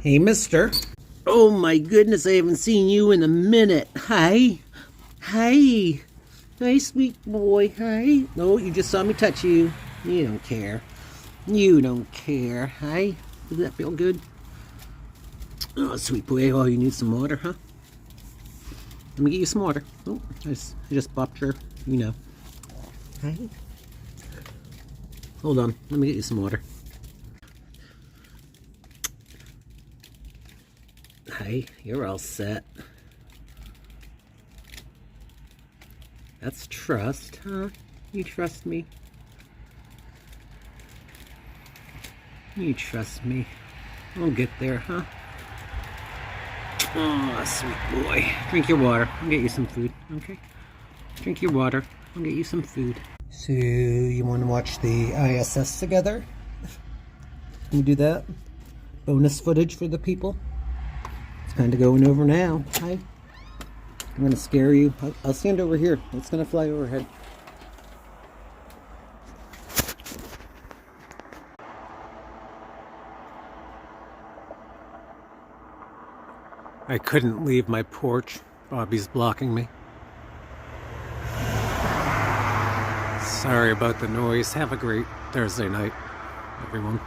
Hey, mister. Oh my goodness, I haven't seen you in a minute. Hi. Hi. Hi, sweet boy. Hi. No, you just saw me touch you. You don't care. You don't care. Hi. Does that feel good? Oh, sweet boy. Oh, you need some water, huh? Let me get you some water. Oh, I just bopped your, Hi. Hold on. Let me get you some water. Hi, you're all set. That's trust, huh? You trust me? You trust me? We'll get there, huh? Oh, sweet boy. Drink your water. I'll get you some food, okay? Drink your water. I'll get you some food. So, you want to watch the ISS together? Can we do that? Bonus footage for the people? It's kind of going over now. Hi. I'm going to scare you. I'll stand over here. It's going to fly overhead. I couldn't leave my porch. Bobby's blocking me. Sorry about the noise. Have a great Thursday night, everyone.